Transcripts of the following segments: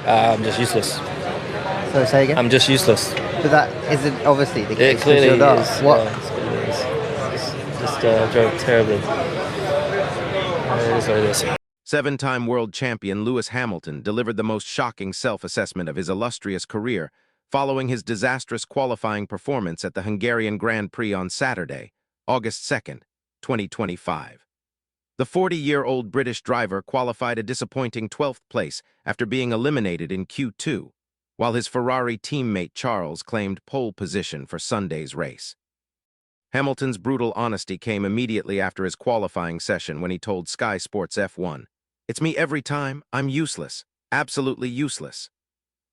I'm just useless. So say again. I'm just useless. But that isn't obviously the It case. 'Cause clearly you're not. is. What? Yeah, it's clearly is. Just drove terribly. It is what it is. Seven-time world champion Lewis Hamilton delivered the most shocking self-assessment of his illustrious career following his disastrous qualifying performance at the Hungarian Grand Prix on Saturday, August 2nd, 2025. The 40-year-old British driver qualified a disappointing 12th place after being eliminated in Q2, while his Ferrari teammate Charles claimed pole position for Sunday's race. Hamilton's brutal honesty came immediately after his qualifying session when he told Sky Sports F1, "It's me every time, I'm useless, absolutely useless."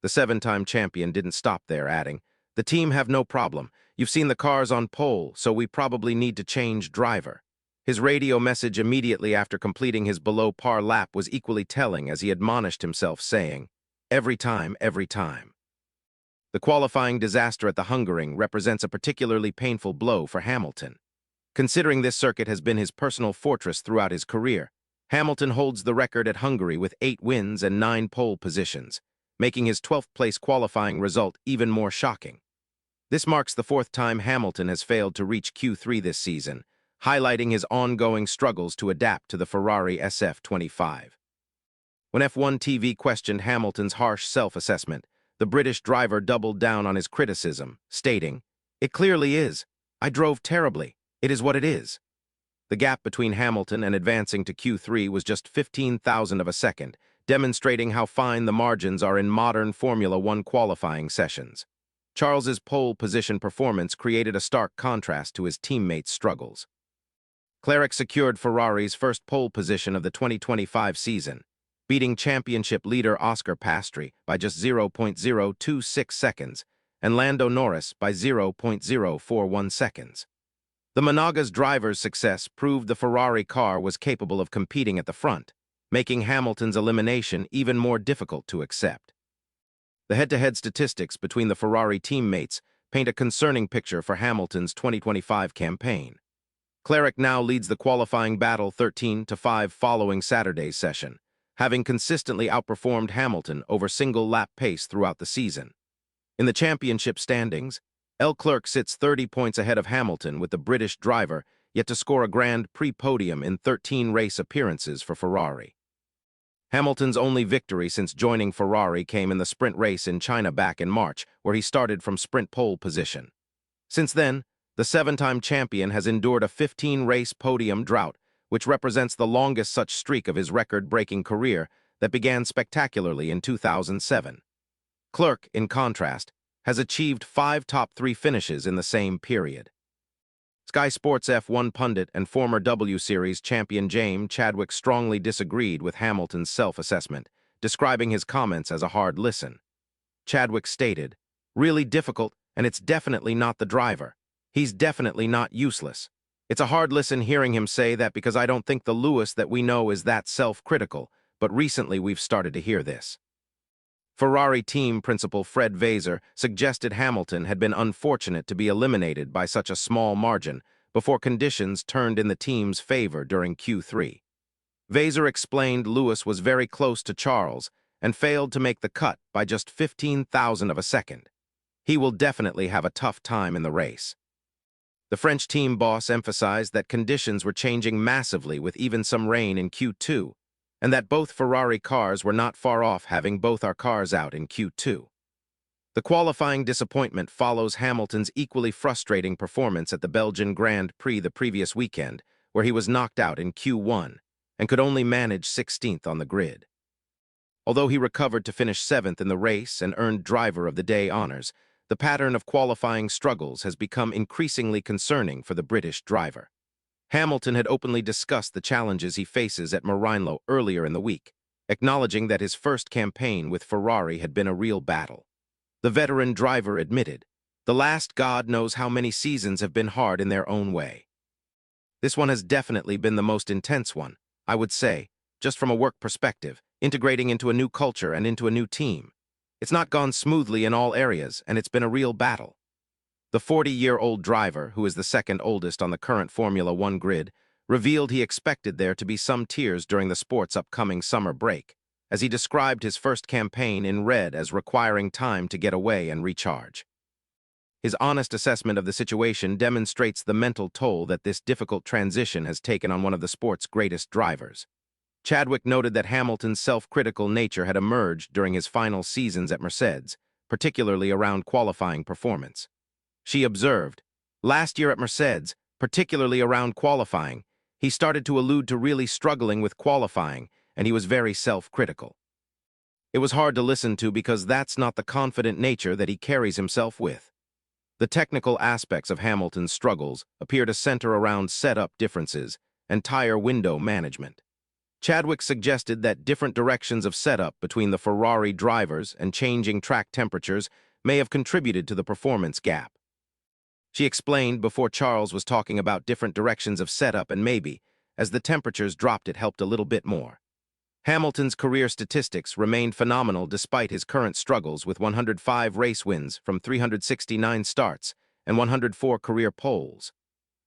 The seven-time champion didn't stop there, adding, "The team have no problem. You've seen the cars on pole, so we probably need to change driver." His radio message immediately after completing his below-par lap was equally telling as he admonished himself, saying, every time, every time." The qualifying disaster at the Hungaroring represents a particularly painful blow for Hamilton. Considering this circuit has been his personal fortress throughout his career, Hamilton holds the record at Hungary with 8 wins and 9 pole positions, making his 12th-place qualifying result even more shocking. This marks the 4th time Hamilton has failed to reach Q3 this season, highlighting his ongoing struggles to adapt to the Ferrari SF25. When F1 TV questioned Hamilton's harsh self-assessment, the British driver doubled down on his criticism, stating, "It clearly is. I drove terribly. It is what it is." The gap between Hamilton and advancing to Q3 was just 15,000 of a second, demonstrating how fine the margins are in modern Formula One qualifying sessions. Charles's pole position performance created a stark contrast to his teammates' struggles. Leclerc secured Ferrari's first pole position of the 2025 season, beating championship leader Oscar Piastri by just 0.026 seconds and Lando Norris by 0.041 seconds. The Monegasque driver's success proved the Ferrari car was capable of competing at the front, making Hamilton's elimination even more difficult to accept. The head-to-head statistics between the Ferrari teammates paint a concerning picture for Hamilton's 2025 campaign. Leclerc now leads the qualifying battle 13-5 following Saturday's session, having consistently outperformed Hamilton over single-lap pace throughout the season. In the championship standings, Leclerc sits 30 points ahead of Hamilton, with the British driver yet to score a Grand Prix podium in 13 race appearances for Ferrari. Hamilton's only victory since joining Ferrari came in the sprint race in China back in March, where he started from sprint pole position. Since then, the 7-time champion has endured a 15-race podium drought, which represents the longest such streak of his record-breaking career that began spectacularly in 2007. Leclerc, in contrast, has achieved 5 top 3 finishes in the same period. Sky Sports F1 pundit and former W Series champion James Chadwick strongly disagreed with Hamilton's self-assessment, describing his comments as a hard listen. Chadwick stated, "Really difficult, and it's definitely not the driver. He's definitely not useless. It's a hard listen hearing him say that because I don't think the Lewis that we know is that self-critical, but recently we've started to hear this." Ferrari team principal Fred Vasseur suggested Hamilton had been unfortunate to be eliminated by such a small margin before conditions turned in the team's favor during Q3. Vasseur explained Lewis was very close to Charles and failed to make the cut by just 15,000 of a second. He will definitely have a tough time in the race. The French team boss emphasized that conditions were changing massively with even some rain in Q2, and that both Ferrari cars were not far off having both our cars out in Q2. The qualifying disappointment follows Hamilton's equally frustrating performance at the Belgian Grand Prix the previous weekend, where he was knocked out in Q1 and could only manage 16th on the grid. Although he recovered to finish 7th in the race and earned Driver of the Day honors, the pattern of qualifying struggles has become increasingly concerning for the British driver. Hamilton had openly discussed the challenges he faces at Maranello earlier in the week, acknowledging that his first campaign with Ferrari had been a real battle. The veteran driver admitted, "The last God knows how many seasons have been hard in their own way. This one has definitely been the most intense one, I would say, just from a work perspective, integrating into a new culture and into a new team. It's not gone smoothly in all areas, and it's been a real battle." The 40-year-old driver, who is the second oldest on the current Formula One grid, revealed he expected there to be some tears during the sport's upcoming summer break, as he described his first campaign in red as requiring time to get away and recharge. His honest assessment of the situation demonstrates the mental toll that this difficult transition has taken on one of the sport's greatest drivers. Chadwick noted that Hamilton's self-critical nature had emerged during his final seasons at Mercedes, particularly around qualifying performance. She observed, "Last year at Mercedes, particularly around qualifying, he started to allude to really struggling with qualifying, and he was very self-critical. It was hard to listen to because that's not the confident nature that he carries himself with." The technical aspects of Hamilton's struggles appear to center around setup differences and tire window management. Chadwick suggested that different directions of setup between the Ferrari drivers and changing track temperatures may have contributed to the performance gap. She explained before Charles was talking about different directions of setup and maybe, as the temperatures dropped, it helped a little bit more. Hamilton's career statistics remained phenomenal despite his current struggles with 105 race wins from 369 starts and 104 career poles.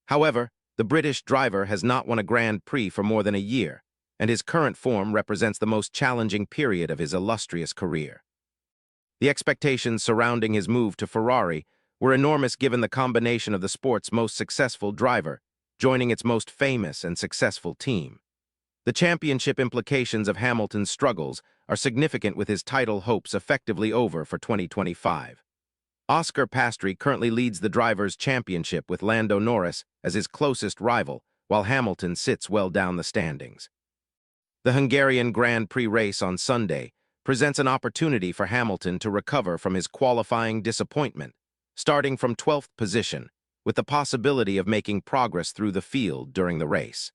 However, the British driver has not won a Grand Prix for more than a year, and his current form represents the most challenging period of his illustrious career. The expectations surrounding his move to Ferrari were enormous given the combination of the sport's most successful driver joining its most famous and successful team. The championship implications of Hamilton's struggles are significant, with his title hopes effectively over for 2025. Oscar Piastri currently leads the Drivers' Championship with Lando Norris as his closest rival, while Hamilton sits well down the standings. The Hungarian Grand Prix race on Sunday presents an opportunity for Hamilton to recover from his qualifying disappointment, starting from 12th position, with the possibility of making progress through the field during the race.